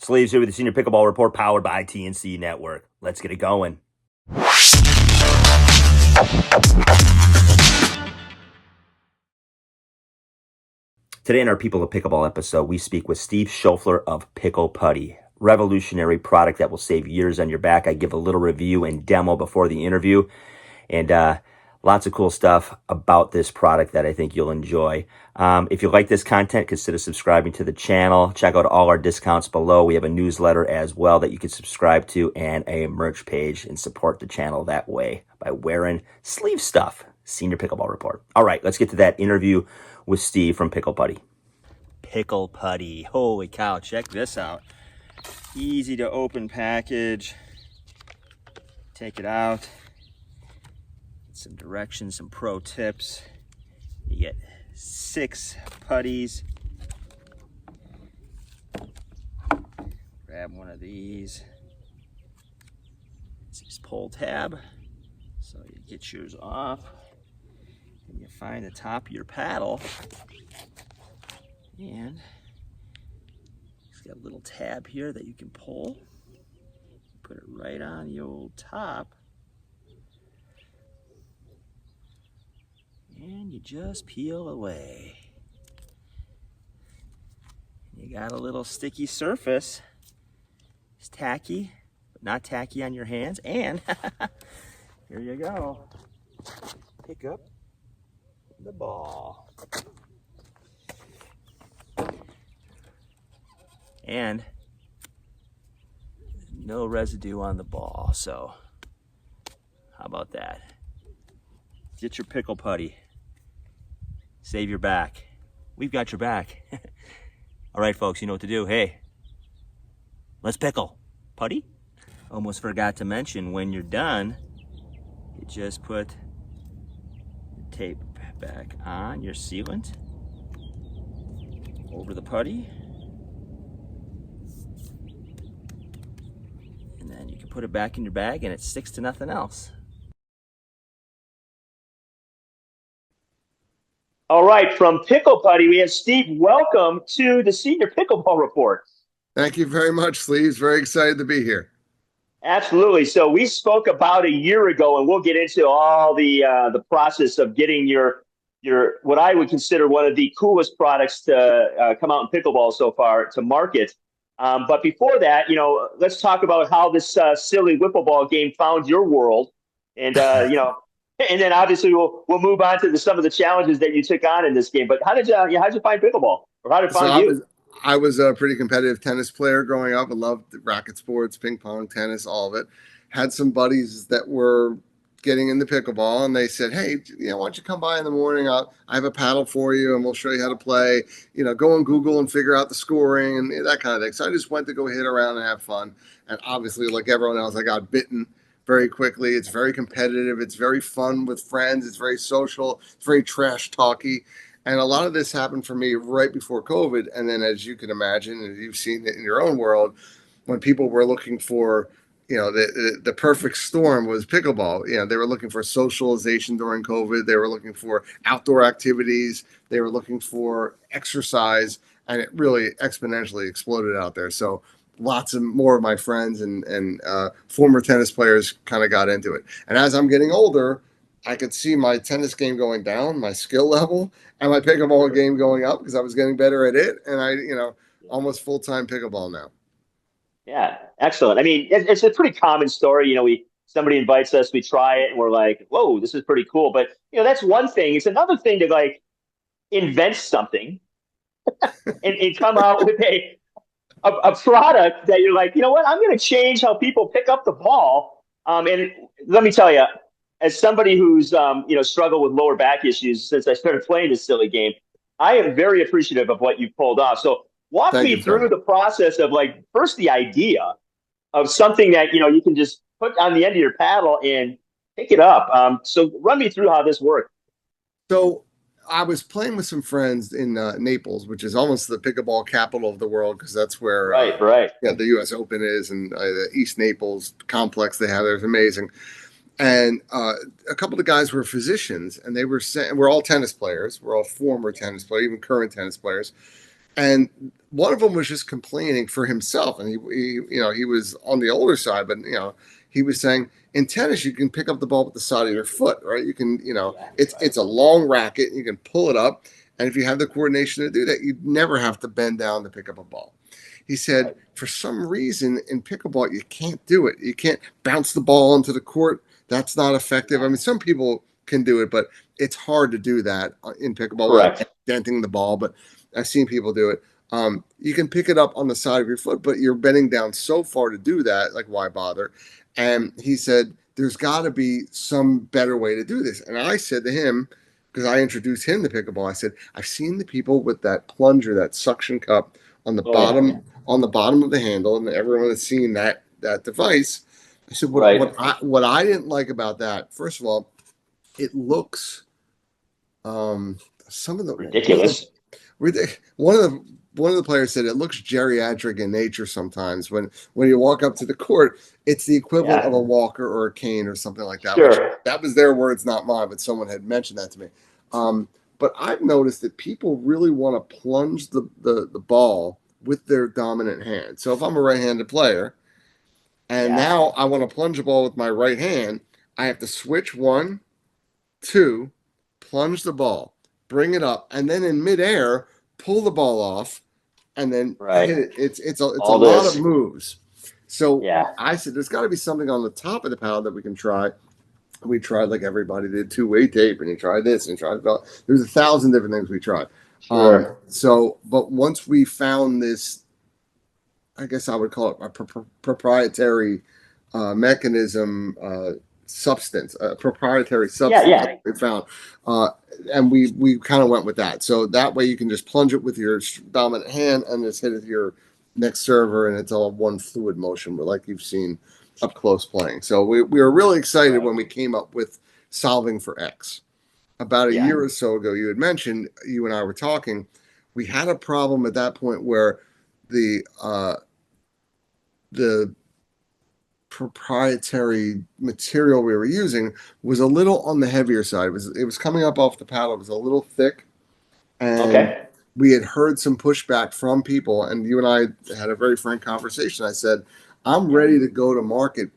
Sleeves here with the Senior Pickleball Report powered by TNC Network. Let's get it going. Today in our People of Pickleball episode, we speak with Steve Schofler of Pickle Putty. Revolutionary product that will save years on your back. I give a little review and demo before the interview. And lots of cool stuff about this product that I think you'll enjoy. If you like this content, consider subscribing to the channel. Check out all our discounts below. We have a newsletter as well that you can subscribe to and a merch page and support the channel that way by wearing sleeve stuff. Senior Pickleball Report. All right, let's get to that interview with Steve from Pickle Putty. Pickle Putty. Holy cow, check this out. Easy to open package. Take it out. Some directions, some pro tips. You get 6 putties. Grab one of these. This pull tab. So you get yours off. And you find the top of your paddle. And it's got a little tab here that you can pull. Put it right on the old top. And you just peel away. You got a little sticky surface. It's tacky, but not tacky on your hands. And here you go. Pick up the ball. And no residue on the ball. So how about that? Get your Pickle Putty. Save your back. We've got your back. All right, folks, you know what to do. Hey, let's pickle. Putty? Almost forgot to mention, when you're done, you just put the tape back on your sealant over the putty. And then you can put it back in your bag and it sticks to nothing else. All right, from Pickle Putty, we have Steve. Welcome to the Senior Pickleball Report. Thank you very much, Sleeves. Very excited to be here. Absolutely. So we spoke about a year ago, and we'll get into all the process of getting your what I would consider one of the coolest products to come out in pickleball so far to market. But before that, let's talk about how this silly whippleball game found your world, and And then obviously we'll move on to some of the challenges that you took on in this game. But how'd you find pickleball, or how did it find you? I was a pretty competitive tennis player growing up. I loved racket sports, ping pong, tennis, all of it. Had some buddies that were getting into pickleball, and they said, "Hey, why don't you come by in the morning? I have a paddle for you, and we'll show you how to play. Go on Google and figure out the scoring and that kind of thing." So I just went to go hit around and have fun. And obviously, like everyone else, I got bitten very quickly. It's very competitive. It's very fun with friends. It's very social. It's very trash talky. And a lot of this happened for me right before COVID. And then, as you can imagine, and you've seen it in your own world, when people were looking for, the perfect storm was pickleball. They were looking for socialization during COVID. They were looking for outdoor activities. They were looking for exercise. And it really exponentially exploded out there. So lots of more of my friends and former tennis players kind of got into it. And as I'm getting older, I could see my tennis game going down, my skill level, and my pickleball game going up because I was getting better at it. And I, almost full-time pickleball now. Yeah, excellent. I mean, it's a pretty common story. Somebody invites us, we try it, and we're like, whoa, this is pretty cool. But, that's one thing. It's another thing to invent something and come out with a product that you're like, you know what, I'm going to change how people pick up the ball. And let me tell you, as somebody who's, struggled with lower back issues since I started playing this silly game, I am very appreciative of what you've pulled off. So walk me through the process of first the idea of something that, you can just put on the end of your paddle and pick it up. So run me through how this worked. So I was playing with some friends in Naples, which is almost the pickleball capital of the world because that's where the U.S. Open is, and the East Naples complex they have there is amazing. And a couple of guys were physicians, and they were saying, we're all tennis players. We're all former tennis players, even current tennis players. And one of them was just complaining for himself, and he was on the older side, but he was saying in tennis you can pick up the ball with the side of your foot, right? You can, Yeah, it's a long racket, you can pull it up, and if you have the coordination to do that, you never have to bend down to pick up a ball. He said, right. for some reason in pickleball, you can't do it. You can't bounce the ball into the court. That's not effective. I mean, some people can do it, but it's hard to do that in pickleball without Correct. denting the ball. But I've seen people do it. You can pick it up on the side of your foot, but you're bending down so far to do that. Like, why bother? And he said, there's got to be some better way to do this. And I said to him, because I introduced him to pickleball, I said, I've seen the people with that plunger, that suction cup on the Oh yeah. bottom of the handle, and everyone has seen that device. I said, Right. what I didn't like about that, first of all, it looks some of the Ridiculous. one of the players said it looks geriatric in nature sometimes when you walk up to the court. It's the equivalent of Yeah. a walker or a cane or something like that, which Sure. that was their words, not mine, but someone had mentioned that to me. But I've noticed that people really want to plunge the ball with their dominant hand. So if I'm a right-handed player and Yeah. now I want to plunge the ball with my right hand, I have to switch one, two, plunge the ball, bring it up, and then in midair, pull the ball off and then hit Right. it. It's a All lot of this. moves. So Yeah. I said, there's got to be something on the top of the paddle that we can try. We tried like everybody did two-way tape, and you tried this and tried that. There's 1,000 different things we tried. Sure. But once we found this, I guess I would call it a proprietary mechanism, substance, a proprietary Yeah. substance Yeah. we found, uh, and we kind of went with that. So that way you can just plunge it with your dominant hand and just hit it to your next server, and it's all one fluid motion, but like you've seen up close playing. So we were really excited Right. when we came up with solving for X. About a Yeah. year or so ago, you had mentioned, you and I were talking, we had a problem at that point where the the proprietary material we were using was a little on the heavier side. It was coming up off the paddle. It was a little thick, and Okay. we had heard some pushback from people. And you and I had a very frank conversation. I said, I'm Yeah. ready to go to market,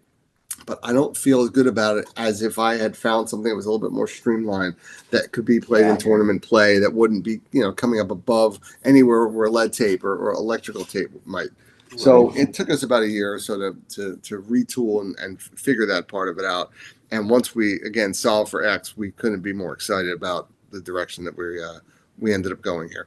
but I don't feel as good about it as if I had found something that was a little bit more streamlined that could be played in Yeah. tournament play, that wouldn't be, coming up above anywhere where lead tape or electrical tape might. So Right. it took us about a year or so to retool and figure that part of it out. And once we again solved for X, we couldn't be more excited about the direction that we ended up going here.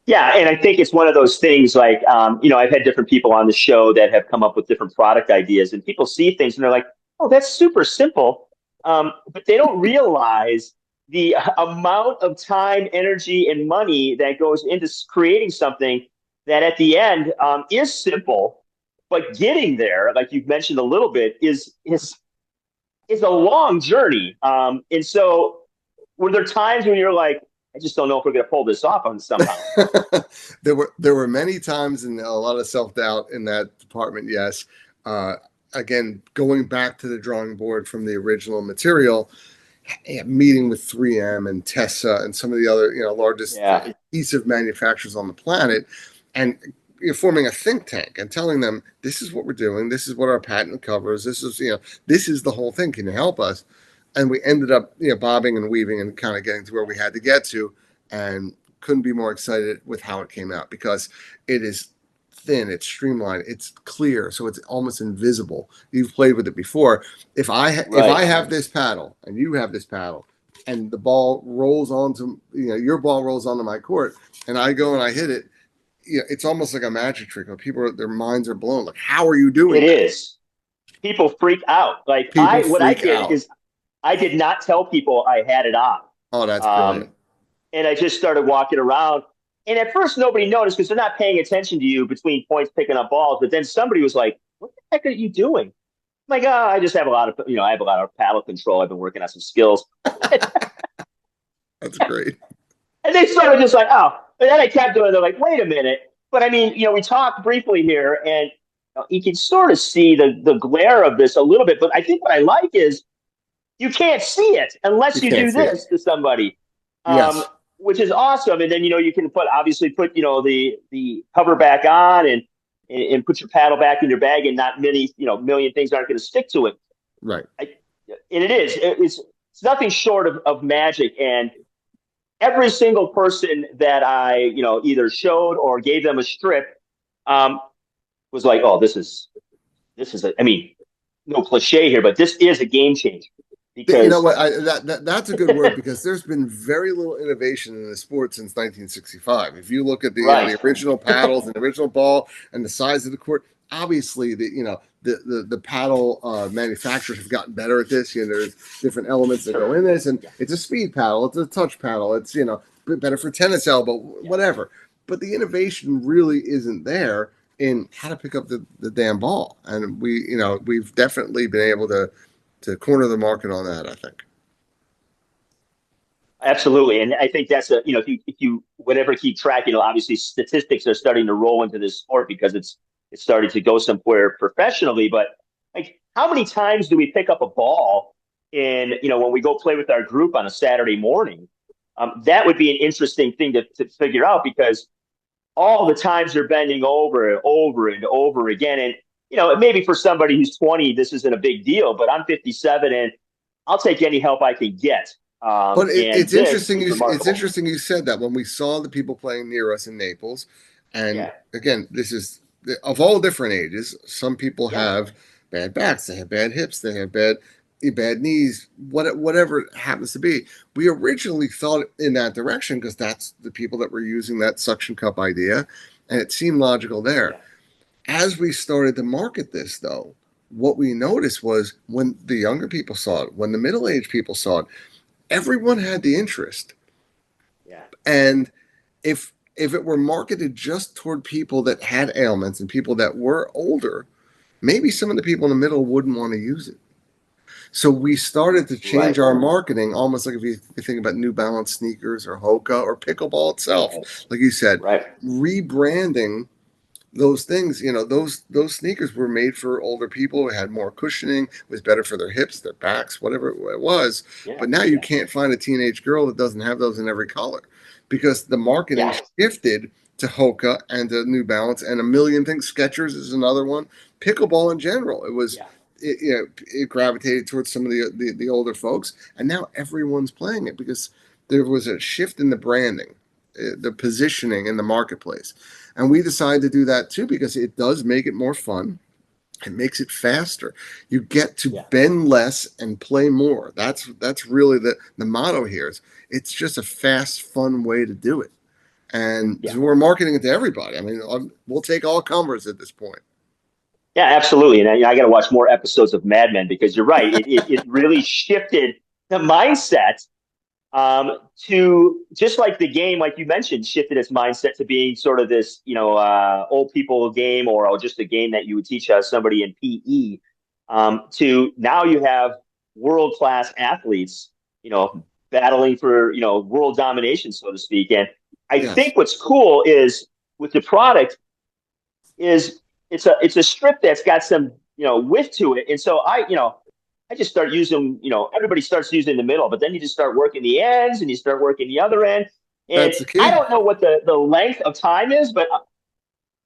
Yeah, and I think it's one of those things like, I've had different people on the show that have come up with different product ideas, and people see things and they're like, oh, that's super simple. But they don't realize the amount of time, energy, and money that goes into creating something that at the end is simple, but getting there, like you've mentioned a little bit, is a long journey. And so were there times when you're like, I just don't know if we're going to pull this off on somehow? There were many times and a lot of self doubt in that department. Yes. Uh, Again, going back to the drawing board from the original material, meeting with 3M and Tessa and some of the other largest Yeah. adhesive manufacturers on the planet, and forming a think tank and telling them this is what we're doing, this is what our patent covers, this is the whole thing. Can you help us? And we ended up bobbing and weaving and kind of getting to where we had to get to, and couldn't be more excited with how it came out because it is thin, it's streamlined, it's clear, so it's almost invisible. You've played with it before. If I Right. have this paddle and you have this paddle, and the ball rolls onto your ball rolls onto my court, and I go and I hit it, it's almost like a magic trick. People, their minds are blown. Like, how are you It doing that? is. People freak out. Like People what I freak did out. is I did not tell people I had it on. Oh, that's brilliant. Um, and I just started walking around. And at first, nobody noticed because they're not paying attention to you between points picking up balls. But then somebody was like, "What the heck are you doing?" I'm like, "Oh, I just have a lot of, I have a lot of paddle control. I've been working on some skills." That's great. And they started just like, "Oh." And then I kept doing it. They're like, "Wait a minute." But I mean, we talked briefly here, and you can sort of see the glare of this a little bit. But I think what I like is you can't see it You unless you can't do see it. this to somebody. Um, Yes. which is awesome. And then, you can obviously put, the cover back on and put your paddle back in your bag, and not many, million things aren't going to stick to it. Right. And it's nothing short of magic. And every single person that I, either showed or gave them a strip, um, was like, oh, I mean, no cliche here, but this is a game changer You know because, what? That's a good word because there's been very little innovation in the sport since 1965. If you look at the right. original paddles and the original ball and the size of the court, obviously the paddle manufacturers have gotten better at this. There's different elements that go in this, and Yeah. it's a speed paddle, it's a touch paddle, it's better for tennis elbow, whatever. But the innovation really isn't there in how to pick up the damn ball, and we've definitely been able to corner the market on that, I think. Absolutely. And I think that's if you whatever keep track, obviously statistics are starting to roll into this sport because it's starting to go somewhere professionally. But like, how many times do we pick up a ball when we go play with our group on a Saturday morning? That would be an interesting thing to figure out, because all the times they're bending over and over and over again. And, maybe for somebody who's 20, this isn't a big deal, but I'm 57 and I'll take any help I can get. But And it's this interesting. is It's remarkable. interesting you said that when we saw the people playing near us in Naples, and Yeah. again, this is of all different ages. Some people Yeah. have bad backs, they have bad hips, they have bad knees, whatever it happens to be. We originally thought in that direction because that's the people that were using that suction cup idea, and it seemed logical there. Yeah. As we started to market this, though, what we noticed was when the younger people saw it, when the middle-aged people saw it, everyone had the interest. Yeah. And if it were marketed just toward people that had ailments and people that were older, maybe some of the people in the middle wouldn't want to use it. So we started to change Right. our marketing, almost like if you think about New Balance sneakers or Hoka or Pickleball itself, Right. like you said, Right. rebranding those things. Those sneakers were made for older people. It had more cushioning, was better for their hips, their backs, whatever it was. Yeah. But now you can't find a teenage girl that doesn't have those in every color because the marketing Yeah. shifted to Hoka and to New Balance and a million things. Skechers is another one. Pickleball in general, Yeah. it gravitated towards some of the older folks, and now everyone's playing it because there was a shift in the branding, the positioning in the marketplace. And we decided to do that too because it does make it more fun. It makes it faster. You get to Yeah. bend less and play more. That's really the motto here. It's just a fast, fun way to do it. And Yeah. so we're marketing it to everybody. I mean, we'll take all comers at this point. Yeah, absolutely. And I got to watch more episodes of Mad Men, because you're right. It really shifted the mindset, to just like the game, like you mentioned, shifted its mindset to being sort of this, old people game, or just a game that you would teach somebody in PE, to now you have world class athletes, battling for, world domination, so to speak. And I Yes, think what's cool is with the product is it's a strip that's got some, width to it. And so I just start using, everybody starts using the middle, but then you just start working the ends and you start working the other end. And that's the I key. don't know what the length of time is, but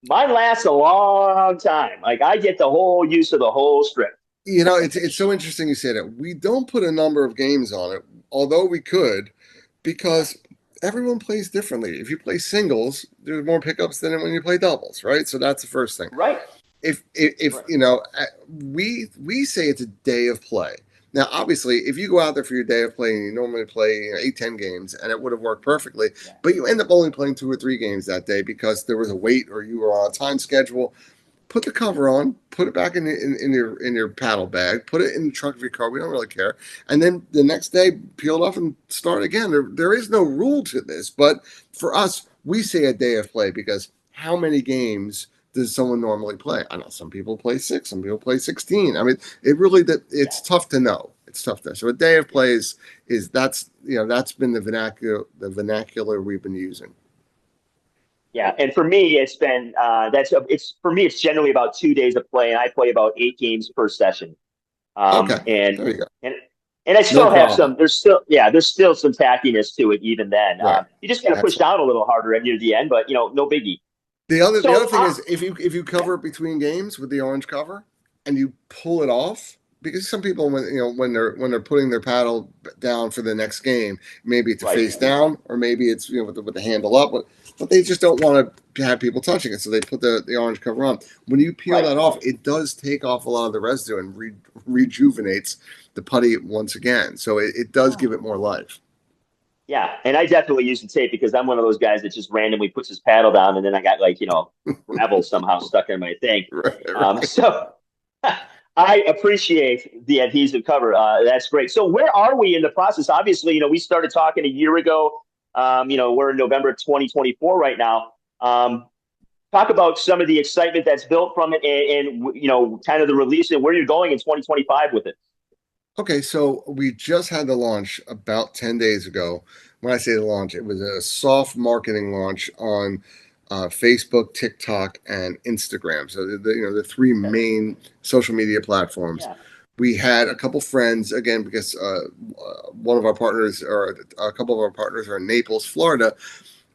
mine lasts a long time. Like, I get the whole use of the whole strip. It's so interesting you say that. We don't put a number of games on it, although we could, Yeah. because everyone plays differently. If you play singles, there's more pickups than when you play doubles, right? So that's the first thing. Right. If Right. we say it's a day of play. Now, obviously, if you go out there for your day of play and you normally play 8, 10 games, and it would have worked perfectly, Yeah. but you end up only playing 2 or 3 games that day because there was a wait or you were on a time schedule. Put the cover on, put it back in your paddle bag, put it in the trunk of your car. We don't really care. And then the next day, peel it off and start again. There is no rule to this, but for us, we say a day of play because how many games does someone normally play? I know some people play 6, some people play 16. I mean, Yeah. it's tough to know. It's tough to know. So a day of Yeah. play is that's been the vernacular we've been using. Yeah, and for me, it's been it's for me, it's generally about 2 days of play, and I play about 8 games per session. Okay, And there you go. and And I No still have problem. some. There's still some tackiness to it even then. Right. You just got to That's push fine. down a little harder at near the end, but no biggie. The other So, thing is if you yeah, cover it between games with the orange cover and you pull it off, because some people when they're putting their paddle down for the next game, maybe it's a right, face down or maybe it's with the handle up, but they just don't want to have people touching it, so they put the orange cover on. When you peel right. that off, it does take off a lot of the residue and rejuvenates the putty once again. So it does give it more life. Yeah, and I definitely use the tape because I'm one of those guys that just randomly puts his paddle down, and then I got gravel somehow stuck in my thing. Right, right. So I appreciate the adhesive cover. That's great. So where are we in the process? Obviously, we started talking a year ago. We're in November 2024 right now. Talk about some of the excitement that's built from it, and kind of the release and where you're going in 2025 with it. Okay, so we just had the launch about 10 days ago. When I say the launch, it was a soft marketing launch on Facebook, TikTok, and Instagram. So the three Okay. main social media platforms. Yeah. We had a couple friends again because one of our partners or a couple of our partners are in Naples, Florida.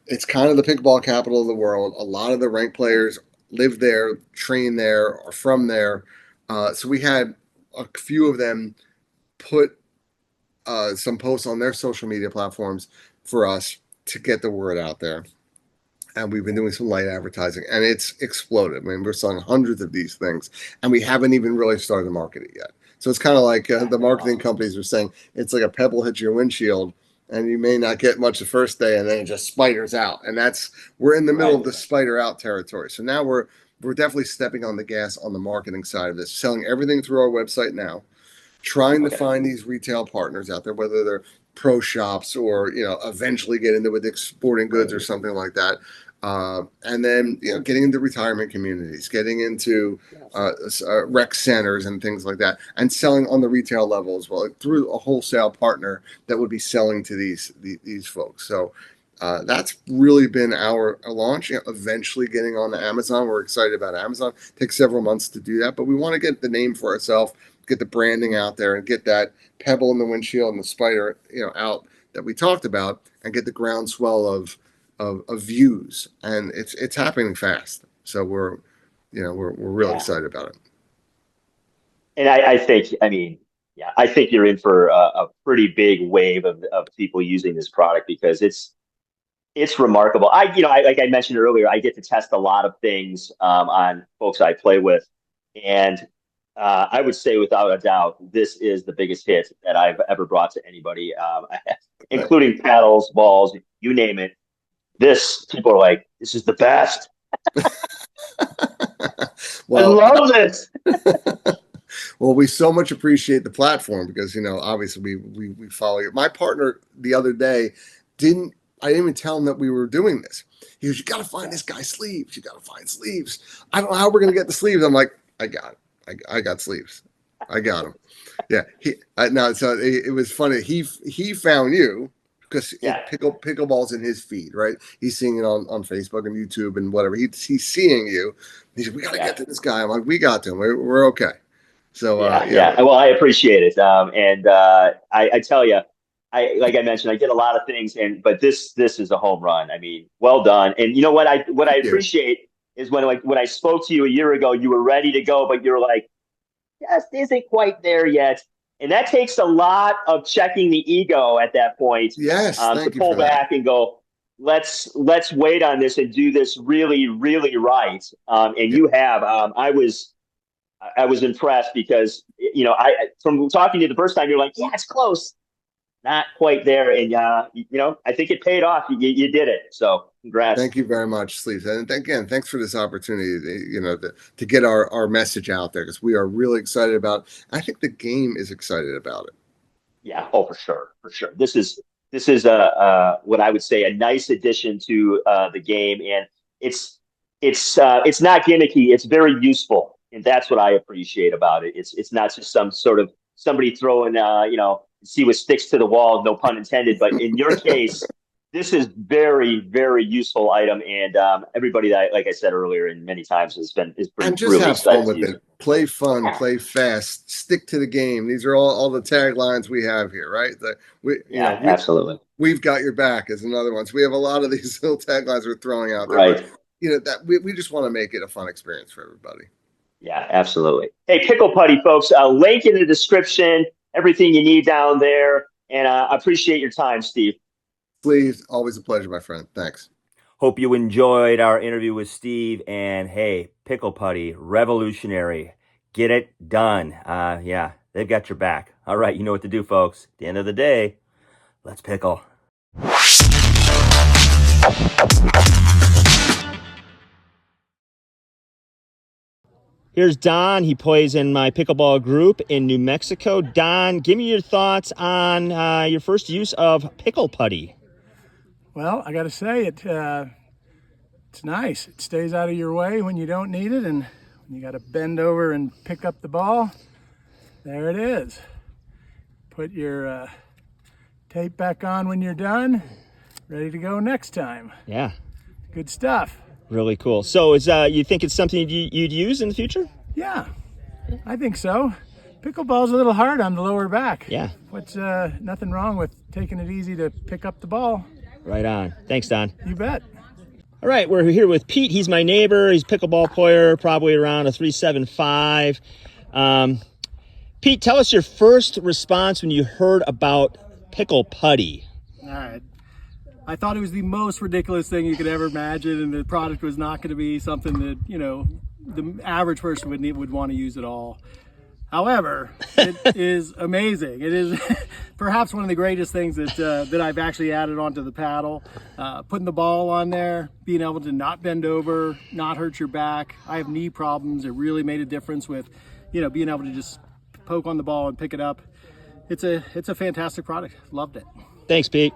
It's kind of the pickleball capital of the world. A lot of the ranked players live there, train there, are from there. So we had a few of them put some posts on their social media platforms for us to get the word out there. And we've been doing some light advertising, and it's exploded. I mean, we're selling hundreds of these things, and we haven't even really started to market it yet. So it's kind of like the That's marketing awesome. companies are saying it's like a pebble hits your windshield, and you may not get much the first day, and then it just spiders out. And we're in the middle of Right. the spider out territory. So now we're definitely stepping on the gas on the marketing side of this, selling everything through our website now, trying to Okay. find these retail partners out there, whether they're pro shops or eventually get into with sporting Right. goods or something like that. And then getting into retirement communities, getting into Yeah. rec centers and things like that, and selling on the retail level as well, like through a wholesale partner that would be selling to these folks. So that's really been our launch. Eventually getting on the Amazon. We're excited about Amazon. It takes several months to do that, but we want to get the name for ourselves, get the branding out there, and get that pebble in the windshield and the spider out that we talked about, and get the groundswell of views. And it's happening fast. So we're really Yeah. excited about it. And I think, I mean, yeah, I think you're in for a pretty big wave of people using this product because it's remarkable. Like I mentioned earlier, I get to test a lot of things on folks I play with, and I would say without a doubt, this is the biggest hit that I've ever brought to anybody, Right. including paddles, balls, you name it. This people are like, this is the best. I Well, love this. well, we so much appreciate the platform because obviously we follow you. My partner the other day didn't. I didn't even tell him that we were doing this. He goes, "You got to find Yeah, this guy sleeves. You got to find sleeves. I don't know how we're gonna get the sleeves." I'm like, "I got it. I got sleeves. I got them." Yeah. No. So it was funny. He found you because yeah, pickleball's in his feed, right? He's seeing it on Facebook and YouTube and whatever. He's seeing you. He said, "We got to yeah. get to this guy." I'm like, "We got to him. We're okay." So Yeah, yeah. Well, I appreciate it, and I tell you, like I mentioned, I did a lot of things, but this is a home run. I mean, well done. And you know what I thank you. appreciate is when I spoke to you a year ago, you were ready to go, but you're like, just isn't quite there yet, and that takes a lot of checking the ego at that point Yes, to thank you pull for that. back and go. Let's wait on this and do this really really right. And Yeah, you have. I was impressed because I from talking to you the first time, you're like, yeah, it's close, not quite there, and I think it paid off. You did it, so congrats. thank you very much, Sleeves. And again, thanks for this opportunity, to get our message out there because we are really excited about. I think the game is excited about it. Yeah, oh for sure, for sure. This is what I would say a nice addition to the game, and it's it's not gimmicky. It's very useful, and that's what I appreciate about it. It's not just some sort of somebody throwing see what sticks to the wall, no pun intended. But in your case, this is very very useful item, and everybody that like I said earlier and many times has been And just really have fun excited to with use it. it. Play fun, play fast, stick to the game. These are all the taglines we have here, right? Yeah, absolutely. We've got your back is another one. So we have a lot of these little taglines we're throwing out there, but Right. that we just want to make it a fun experience for everybody. Yeah, absolutely. Hey, Pickle Putty, folks, link in the description, everything you need down there. And I appreciate your time, Steve. Please, always a pleasure, my friend. Thanks. Hope you enjoyed our interview with Steve. And hey, Pickle Putty, revolutionary. Get it done. Yeah, they've got your back. All right, you know what to do, folks. At the end of the day, let's pickle. Here's Don. He plays in my pickleball group in New Mexico. Don, give me your thoughts on your first use of Pickle Putty. Well, I got to say it's nice. It stays out of your way when you don't need it, and when you got to bend over and pick up the ball, there it is. Put your tape back on when you're done. Ready to go next time. Yeah. Good stuff. Really cool. So you think it's something you'd use in the future? Yeah, I think so. Pickleball's a little hard on the lower back. Yeah. What's nothing wrong with taking it easy to pick up the ball. Right on. Thanks, Don. You bet. All right, we're here with Pete. He's my neighbor. He's a pickleball player, probably around a 375. Pete, tell us your first response when you heard about Pickle Putty. All right. I thought it was the most ridiculous thing you could ever imagine, and the product was not going to be something that, the average person would want to use at all. However, it is amazing. It is perhaps one of the greatest things that I've actually added onto the paddle. Putting the ball on there, being able to not bend over, not hurt your back. I have knee problems. It really made a difference with, being able to just poke on the ball and pick it up. It's a fantastic product. Loved it. Thanks, Pete.